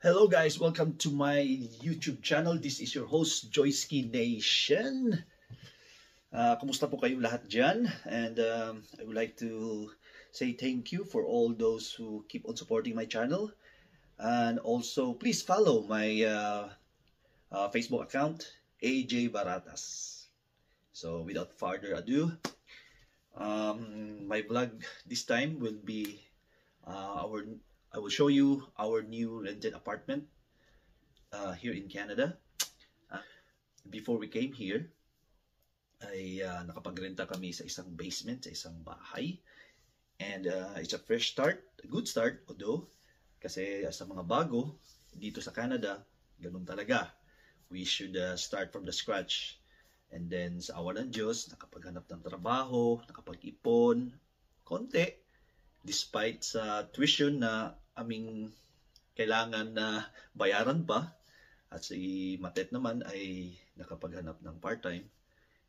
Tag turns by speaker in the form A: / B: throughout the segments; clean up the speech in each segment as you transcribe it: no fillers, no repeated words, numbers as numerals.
A: Hello guys, welcome to my YouTube channel. This is your host, Joyski Nation. Kumusta po kayong lahat dyan? And I would like to say thank you for all those who keep on supporting my channel. And also, please follow my Facebook account, AJ Baratas. So without further ado, my vlog this time will be I will show you our new rented apartment here in Canada. Before we came here, ay nakapagrenta kami sa isang basement, sa isang bahay. And it's a fresh start, a good start, although, kasi sa mga bago dito sa Canada, ganun talaga. We should start from the scratch. And then sa awa ng Diyos, nakapaghanap ng trabaho, nakapag-ipon, konti, despite sa tuition na aming kailangan na bayaran pa, at si Matet naman ay nakapaghanap ng part-time,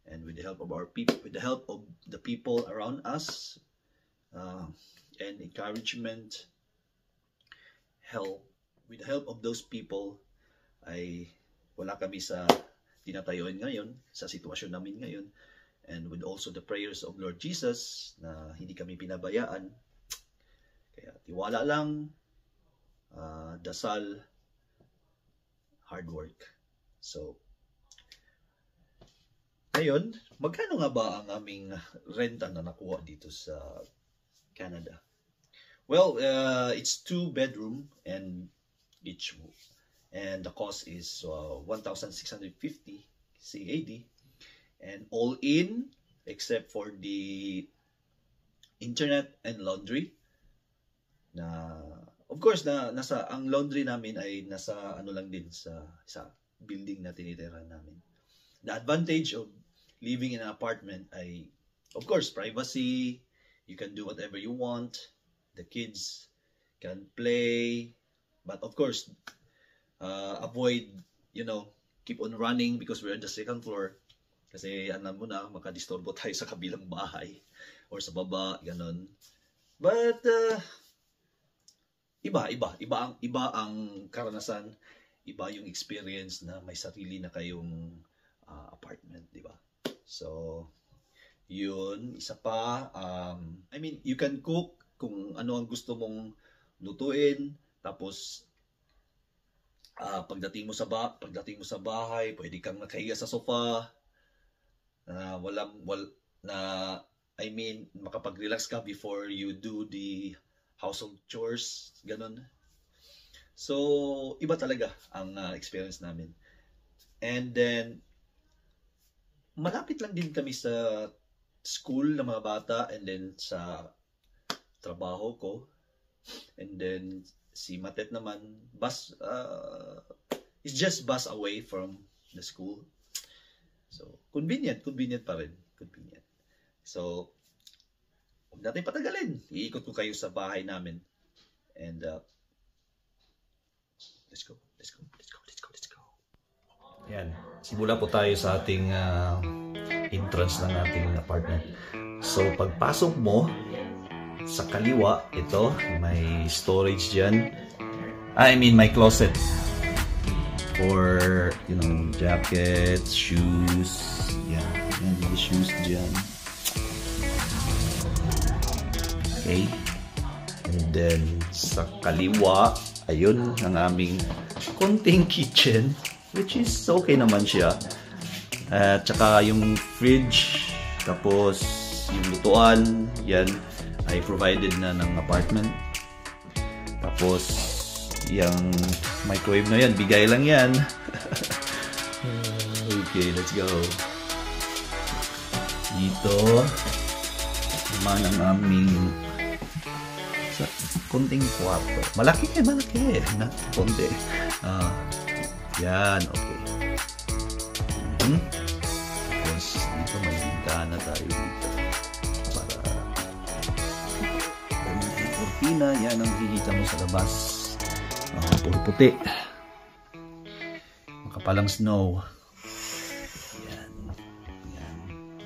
A: and with the help of our people, with the help of the people around us, and encouragement, with the help of those people, ay wala kami sa tinatayuan ngayon, sa sitwasyon namin ngayon, and with also the prayers of Lord Jesus na hindi kami pinabayaan. Kaya tiwala lang, dasal, hard work. So, ngayon, magkano nga ba ang aming renta na nakuha dito sa Canada? Well, it's 2-bedroom and each, and the cost is 1,650 CAD, and all in, except for the internet and laundry. Na of course nasa ang laundry namin ay nasa ano lang din sa building na tinitirahan namin. The advantage of living in an apartment ay of course privacy. You can do whatever you want. The kids can play, but of course avoid, keep on running because we're on the second floor. Kasi alam mo na makadisturbo tayo sa kabilang bahay or sa baba, ganon. But iba ang karanasan, iba yung experience na may sarili na kayong apartment, di ba? So, yun, isa pa, I mean, you can cook kung ano ang gusto mong lutuin, tapos pagdating mo sa bahay, pwede kang nakahiga sa sofa, I mean, makapag-relax ka before you do the household chores, ganun. So, iba talaga ang experience namin. And then, malapit lang din kami sa school ng mga bata, and then sa trabaho ko. And then, si Matet naman, it's just bus away from the school. So, convenient pa rin. Convenient. So, huwag natin patagalin. Iikot ko kayo sa bahay namin. And, let's go. Yan. Simula po tayo sa ating entrance ng ating apartment. So, pagpasok mo, sa kaliwa, ito, may storage dyan. I mean, my closet. For, jackets, shoes. Yan. Yan, may shoes dyan. Okay. And then, sa kaliwa, ayun, ang aming konting kitchen, which is okay naman siya. At saka yung fridge, tapos yung lutuan, yan, ay provided na ng apartment. Tapos, yung microwave na yan, bigay lang yan. Okay, let's go. Dito, naman ang aming konting kwarto. Malaki na konti. Yan, okay. Tapos dito may bintana tayo dito para yung kurtina, yan ang hihita mo sa labas. Puro puti, makapalang snow.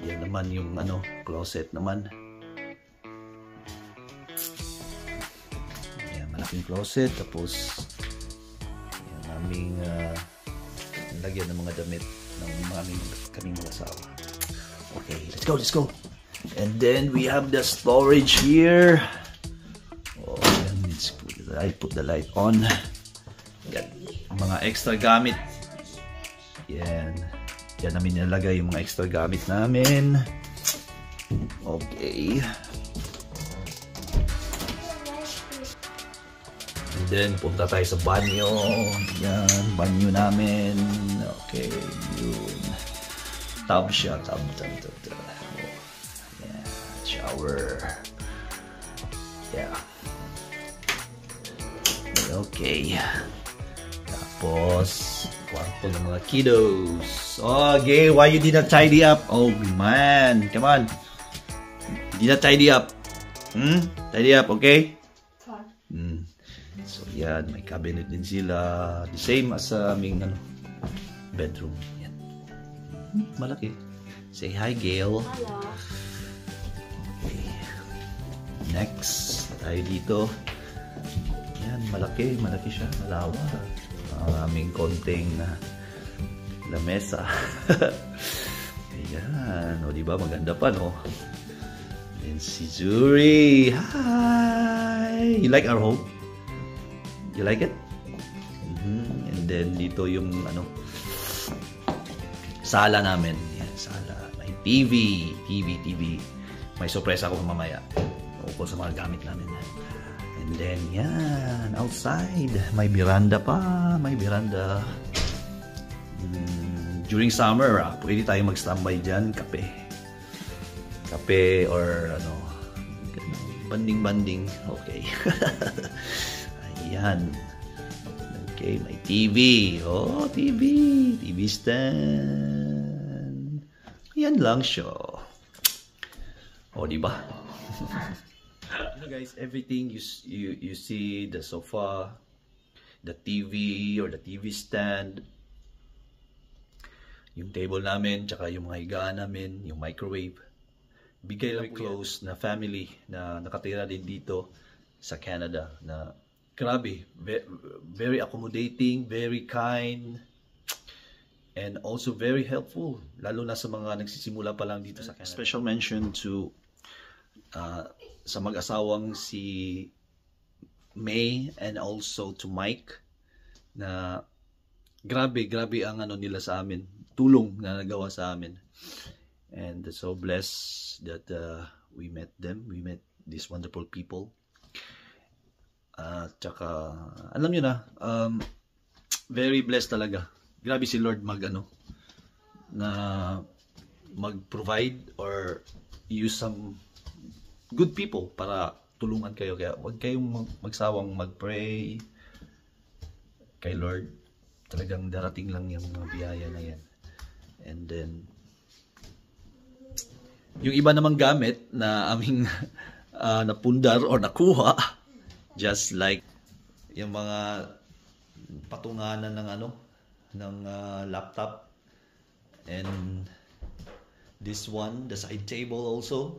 A: Yan naman yung closet naman. Malaking closet, tapos aming lagyan ng mga damit ng kaming mag-asawa. Okay, let's go. And then we have the storage here. Oh, I put the light on. Yan, mga extra gamit. Yan. Yan namin nilagay yung mga extra gamit namin. Okay. And then, punta tayo sa banyo. Yan, banyo namin. Okay, yun. Tub siya, tub. Yan, shower. Yeah. Okay. Tapos, kwarto ng mga kiddos. Okay, why you did not tidy up? Oh man, come on. You did not tidy up. Tidy up, okay? So yan, may cabinet din sila. The same as sa aming bedroom. Yan. Malaki. Say hi, Gail.
B: Hello.
A: Okay. Next, tayo dito. Yan, malaki siya. Malawa. Ang aming konting lamesa. Ayan. O, diba? Maganda pa, no? And si Zuri. Hi! You like our home? You like it? And then, dito yung, sala namin. Yan, sala. May TV. May sorpresa ko mamaya. Ukol sa mga gamit namin. And then, yan, outside, may veranda pa, During summer, pwede tayo mag-standby dyan, kape or banding, okay. Ayan. Okay, may TV. Oh, TV stand. Ayan lang siya. Oh, diba? Guys, everything you see, the sofa, the TV or the TV stand, yung table namin, tsaka yung mga higaan namin, yung microwave, bigay lang close na family na nakatira din dito sa Canada na grabe, very accommodating, very kind, and also very helpful, lalo na sa mga nagsisimula pa lang dito sa Canada. Special mention to sa mag-asawang si May and also to Mike na grabe ang nila sa amin, tulong na nagawa sa amin, and so blessed that we met these wonderful people. Tsaka alam nyo na, very blessed talaga. Grabe si Lord na mag-provide or use some good people para tulungan kayo. Kaya huwag kayong magsawang mag-pray kay Lord. Talagang darating lang yung mga biyaya na yan. And then, yung iba namang gamit na aming napundar or nakuha, just like yung mga patunganan ng laptop, and this one, the side table also,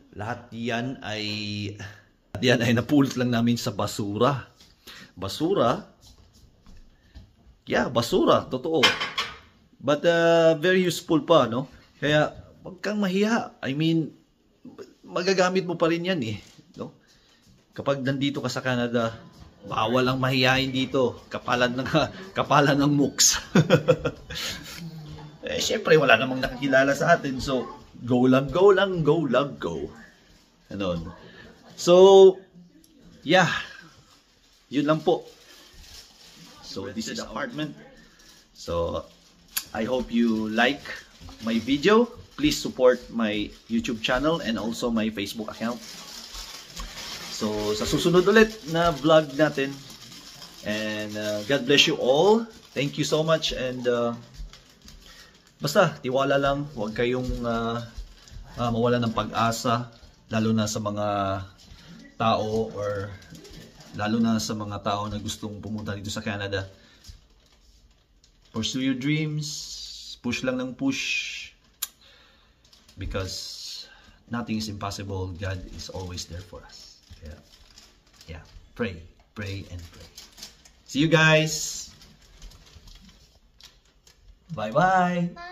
A: lahat yan ay napulot lang namin sa basura. Basura, totoo. But very useful pa, no? Kaya wag kang mahiya. I mean, magagamit mo pa rin yan no? Kapag nandito ka sa Canada, bawal ang mahiyain dito. Kapalan ng mooks. Syempre wala namang nakakilala sa atin. So, go lang. Ganon. So, yeah. Yun lang po. So, this is the apartment. So, I hope you like my video. Please support my YouTube channel and also my Facebook account. So, sa susunod ulit na vlog natin. And God bless you all. Thank you so much. And basta, tiwala lang. Huwag kayong mawala ng pag-asa. Lalo na sa mga tao or lalo na sa mga tao na gustong pumunta dito sa Canada. Pursue your dreams. Push lang ng push. Because nothing is impossible. God is always there for us. Yeah. Pray and pray. See you guys. Bye-bye!
B: Bye.